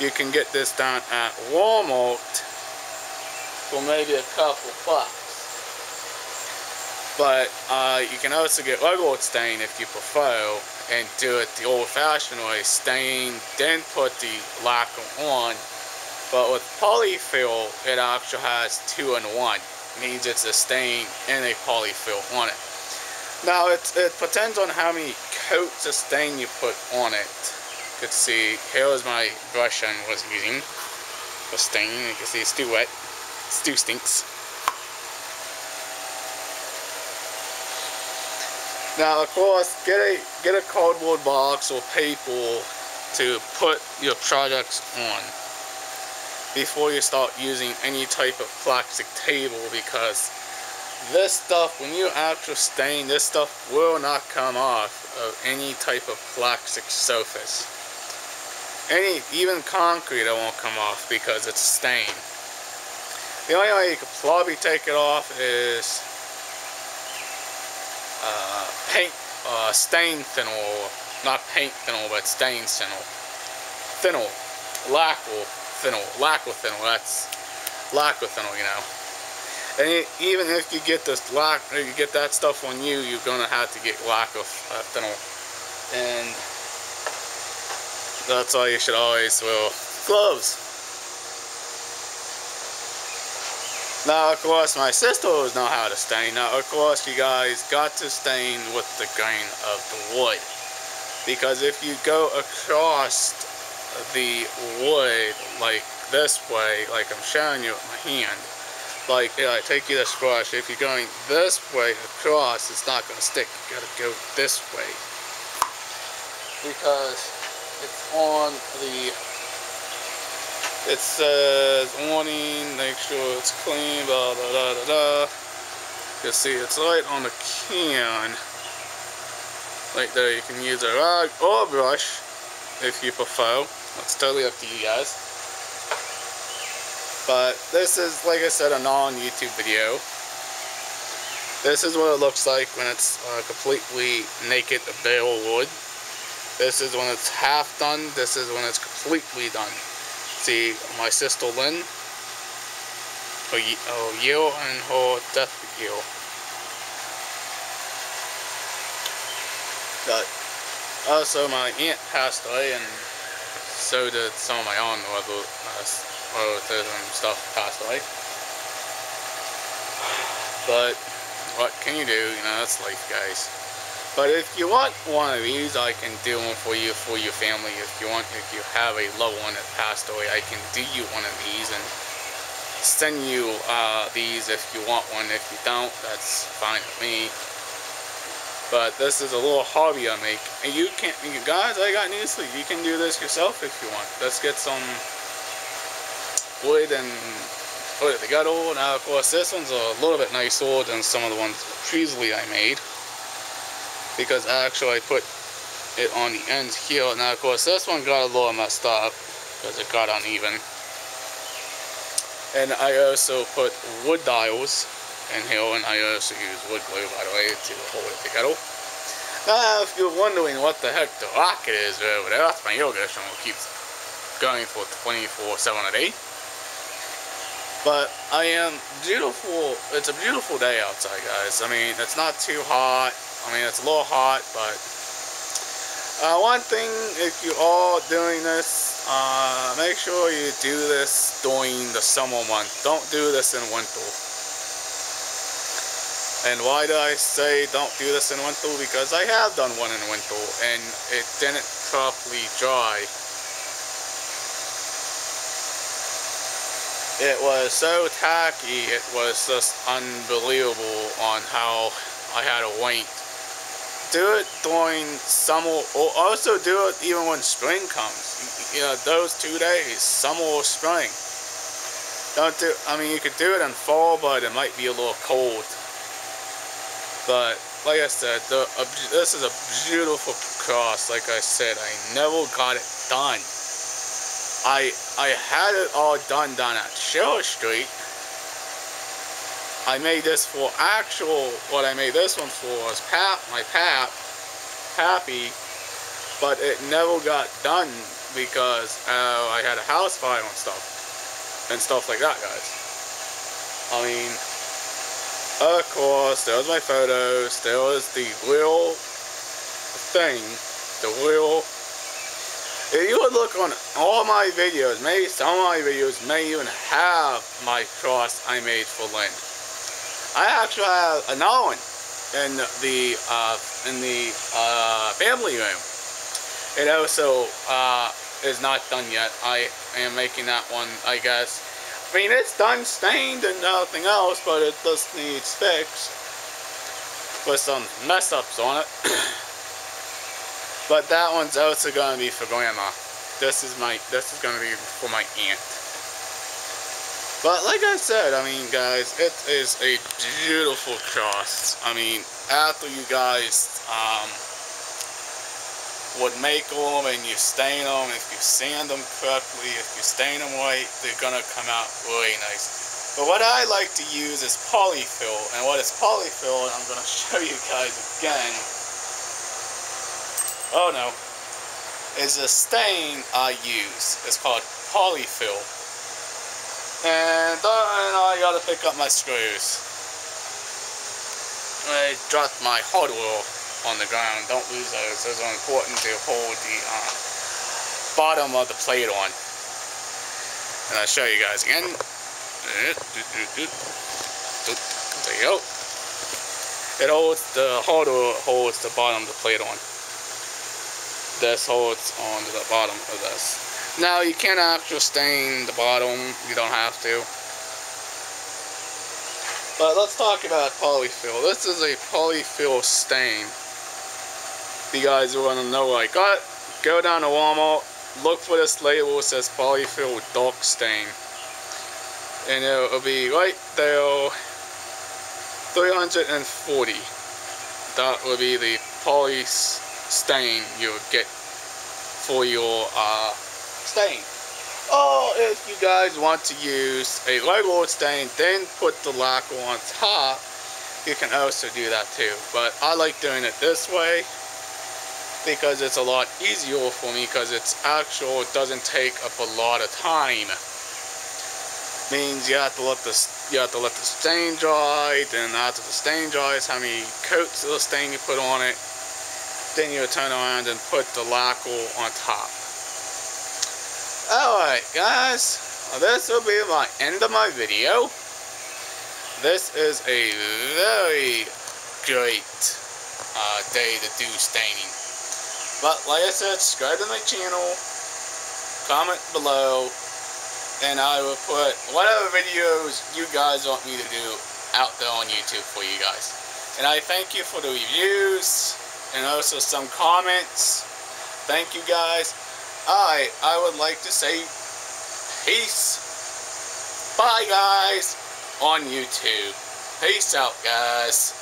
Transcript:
You can get this done at Walmart for maybe a couple bucks. But you can also get regular stain if you prefer, and do it the old-fashioned way, stain, then put the lacquer on. But with polyfill, it actually has 2 in 1. Means it's a stain and a polyfill on it. Now it depends on how many coats of stain you put on it. You can see, here is my brush I was using for stain. You can see it's too wet. It still stinks. Now, of course, get a cardboard box or paper to put your products on before you start using any type of plastic table, because this stuff, when you actually stain, this stuff will not come off of any type of plastic surface. Even concrete, it won't come off because it's stained. The only way you could probably take it off is stain thinner, not paint thinner, but stain thinner, lacquer thinner, that's lacquer thinner, you know. And even if you get this you get that stuff on you, you're gonna have to get lacquer thinner, and that's why you should always wear gloves. Now, of course, my sisters know how to stain. Now, of course, you guys got to stain with the grain of the wood, because if you go across the wood like this way, like I'm showing you with my hand, like I take you this brush, if you're going this way across, it's not going to stick. You got to go this way, because it's on the, it says warning, make sure it's clean, blah blah blah blah blah. You see, it's right on the can. Right there, you can use a rag or a brush if you prefer. It's totally up to you guys. But this is, like I said, a non-YouTube video. This is what it looks like when it's completely naked, bare wood. This is when it's half done. This is when it's completely done. See, my sister Lynn, her year and her death year. But also my aunt passed away, and so did some of my own relatives and stuff passed away. But what can you do? You know, that's life, guys. But if you want one of these, I can do one for you, for your family. If you have a loved one that passed away, I can do you one of these and send you these if you want one. If you don't, that's fine with me. But this is a little hobby I make, and you guys, I got news for you. You can do this yourself if you want. Let's get some wood and put it together. Now, of course, this one's a little bit nicer than some of the ones previously I made, because actually I put it on the ends here. Now, of course, this one got a little messed up because it got uneven. And I also put wood dials in here, and I also use wood glue, by the way, to hold it together. Now, if you're wondering what the heck the rocket is over there, that's my yoga channel. Keeps going for 24/7 a day. But beautiful. It's a beautiful day outside, guys. I mean, it's not too hot. I mean, it's a little hot, but one thing, if you are doing this, make sure you do this during the summer month. Don't do this in winter. And why do I say don't do this in winter? Because I have done one in winter, and it didn't properly dry. It was so tacky, it was just unbelievable on how I had to wait. Do it during summer, or also do it even when spring comes. You know, those 2 days, summer or spring. I mean, you could do it in fall, but it might be a little cold. But, like I said, this is a beautiful cross. Like I said, I never got it done. I had it all done down at Sheriff Street. I made this for what I made this one for was Pappy, but it never got done because I had a house fire and stuff like that, guys. I mean, of course, there was my photos, there was the real thing, the real. If you would look on all my videos, maybe some of my videos may even have my cross I made for Lynn. I actually have another one in the family room. It also is not done yet. I am making that one, I guess. I mean, it's done stained and nothing else, but it just needs fixed with some mess ups on it. But that one's also gonna be for Grandma. This is gonna be for my aunt. But like I said, I mean, guys, it is a beautiful cross. I mean, after you guys would make them and you stain them, if you sand them correctly, if you stain them right, they're gonna come out really nice. But what I like to use is polyfill, and what is polyfill, and I'm gonna show you guys again. Oh no, is a stain I use. It's called polyfill. And I gotta pick up my screws. I dropped my hot oil on the ground. Don't lose those. Those are important to hold the bottom of the plate on. And I'll show you guys again. There you go. It holds the hot oil, holds the bottom of the plate on. This holds on to the bottom of this. Now you can't actually stain the bottom, you don't have to. But let's talk about polyfill. This is a polyfill stain. If you guys want to know what I got, go down to Walmart, look for this label, it says polyfill dark stain. And it'll be right there, 340. That will be the poly stain you'll get for your stain. Or if you guys want to use a regular stain, then put the lacquer on top, you can also do that too. But I like doing it this way because it's a lot easier for me, because it's actual, it doesn't take up a lot of time. Means you have to let the stain dry, then after the stain dries, how many coats of the stain you put on it, then you turn around and put the lacquer on top. Alright guys, this will be my end of my video. This is a very great day to do staining. But like I said, subscribe to my channel, comment below, and I will put whatever videos you guys want me to do out there on YouTube for you guys. And I thank you for the reviews and also some comments. Thank you guys. I would like to say peace. Bye guys on YouTube. Peace out guys.